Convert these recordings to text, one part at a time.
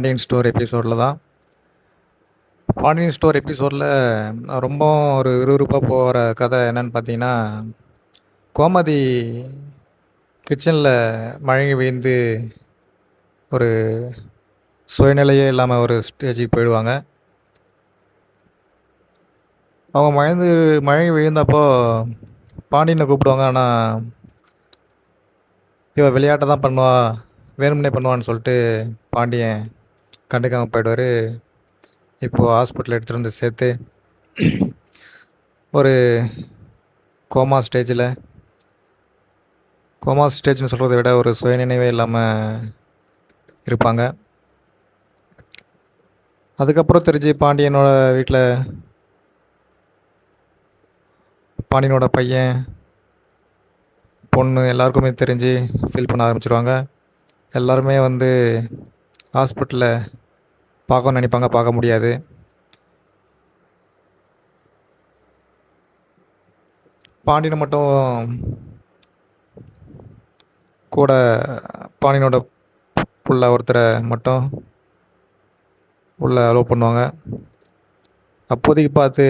Pandian store எபிசோடில் தான். Pandian store எபிசோடில் ரொம்ப ஒரு விறுவிறுப்பாக போகிற கதை என்னன்னு பார்த்தீங்கன்னா, கோமதி கிச்சனில் மழங்கி விழுந்து ஒரு சுயநிலையே இல்லாமல் ஒரு ஸ்டேஜுக்கு போயிடுவாங்க. அவங்க மழங்கி விழுந்தப்போ பாண்டியனை கூப்பிடுவாங்க. ஆனால் இவ விளையாட்டை தான் பண்ணுவா, வேணும்னே பண்ணுவான்னு சொல்லிட்டு பாண்டியன் கண்டுக்காமல் போயிடுவார். இப்போது ஹாஸ்பிட்டல் எடுத்துகிட்டு வந்து சேர்த்து ஒரு கோமா ஸ்டேஜ்னு சொல்கிறத விட ஒரு சுயநினைவே இல்லாமல் இருப்பாங்க. அதுக்கப்புறம் தெரிஞ்சு பாண்டியனோட பையன் பொண்ணு எல்லாருக்குமே தெரிஞ்சு ஃபீல் பண்ண ஆரம்பிச்சிருவாங்க. எல்லாருமே வந்து ஹாஸ்பிட்டலில் பார்க்கணும்னு நினைப்பாங்க, பார்க்க முடியாது. பாண்டியனை மட்டும் கூட பாண்டியனோட புள்ள ஒருத்தரை மட்டும் உள்ளே அலோவ் பண்ணுவாங்க. அப்போதைக்கு பார்த்து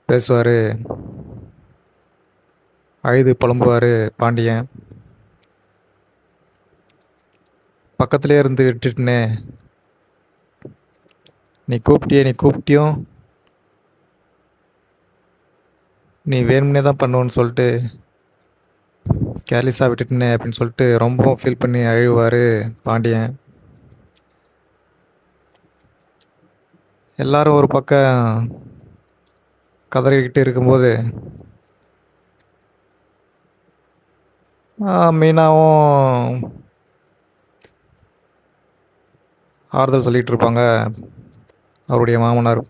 பேசுவார், அழுது புலம்புவார் பாண்டியன். பக்கத்துலேயே இருந்து விட்டுட்டுனே நீ கூப்பிட்டியும் நீ வேணும்னே தான் பண்ணுவேன்னு சொல்லிட்டு கேர்லெஸ்ஸாக விட்டுட்டுனே அப்படின்னு சொல்லிட்டு ரொம்ப ஃபீல் பண்ணி அழுவார் பாண்டியன். எல்லாரும் ஒரு பக்கம் கதறிக்கிட்டு இருக்கும்போது மீனாவும் ஆறுதல் சொல்லிகிட்டு இருப்பாங்க அவருடைய மாமனார்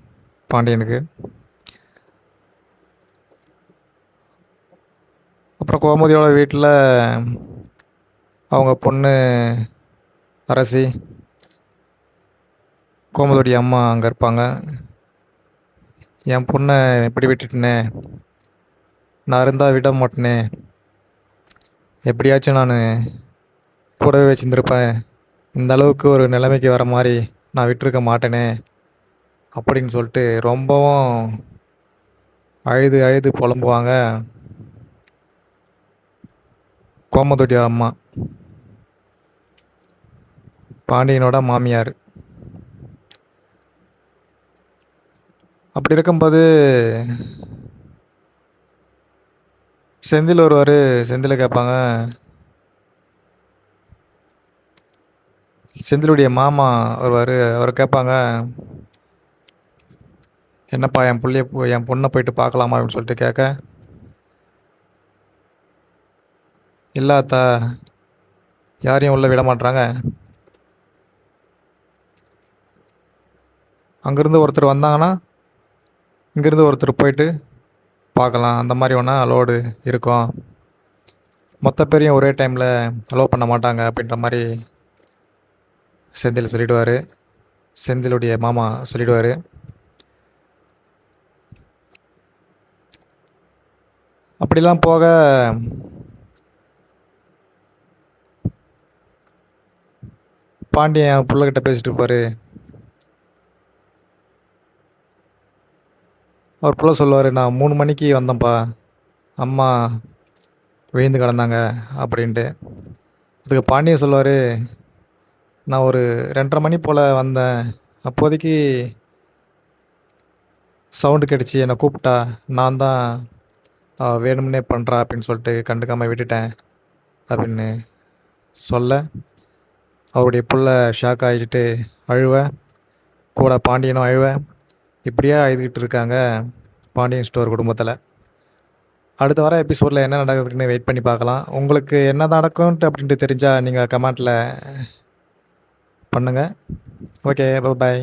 பாண்டியனுக்கு. அப்புறம் கோமதியோட வீட்டில் அவங்க பொண்ணு அரசி, கோமதியோடைய அம்மா அங்கே இருப்பாங்க. என் பொண்ணை எப்படி விட்டுட்டுனே, நான் இருந்தால் விட மாட்டேனே, எப்படியாச்சும் நான் கூடவே வச்சுருந்துருப்பேன், இந்த அளவுக்கு ஒரு நிலைமைக்கு வர மாதிரி நான் விட்டுருக்க மாட்டேனே அப்படின்னு சொல்லிட்டு ரொம்பவும் அழுது புலம்புவாங்க கோமதியோடைய அம்மா, பாண்டியனோட மாமியார். அப்படி இருக்கும்போது செந்தில் வருவார். செந்தில் கேட்பாங்க, செந்திலுடைய மாமா வருவார். அவர் கேட்பாங்க, என்னப்பா என் பொண்ணை போயிட்டு பார்க்கலாமா அப்படின்னு சொல்லிட்டு கேட்க, இல்லாத்தா யாரையும் உள்ளே விட மாட்றாங்க, அங்கேருந்து ஒருத்தர் வந்தாங்கன்னா இங்கேருந்து ஒருத்தர் போயிட்டு பார்க்கலாம், அந்த மாதிரி ஒன்றா அலோடு இருக்கும், மொத்த பேரையும் ஒரே டைமில் அலோவ் பண்ண மாட்டாங்க அப்படின்ற மாதிரி செந்தில் சொல்லிவிடுவார். செந்திலுடைய மாமா சொல்லிவிடுவார். அப்படிலாம் போக பாண்டியன் பிள்ளைகிட்ட பேசிட்டு இருப்பார். அவர் பிள்ளை சொல்லுவார், நான் 3 மணிக்கு வந்தேன்ப்பா, அம்மா விழுந்து கிடந்தாங்க அப்படின்ட்டு. அதுக்கு பாண்டியன் சொல்லுவார், நான் ஒரு 2:30 மணி போல் வந்தேன், அப்போதைக்கு சவுண்டு கேட்டுச்சு, என்னை கூப்பிட்டா, நான் தான் வேணும்னே பண்ணுறா அப்படின்னு சொல்லிட்டு கண்டுக்காமல் விட்டுட்டேன் அப்படின்னு சொல்ல, அவருடைய புள்ள ஷாக் ஆகிட்டு அழுவ, கூட பாண்டியனும் அழுவ, இப்படியே அழுதுகிட்டு இருக்காங்க பாண்டியன் ஸ்டோர் குடும்பத்தில். அடுத்த வர எபிசோடில் என்ன நடக்குதுன்னு வெயிட் பண்ணி பார்க்கலாம். உங்களுக்கு என்ன நடக்கும்ன்ட்டு அப்படின்ட்டு தெரிஞ்சால் நீங்கள் கமெண்ட்டில் பண்ணுங்கள். ஓகே, பாய்.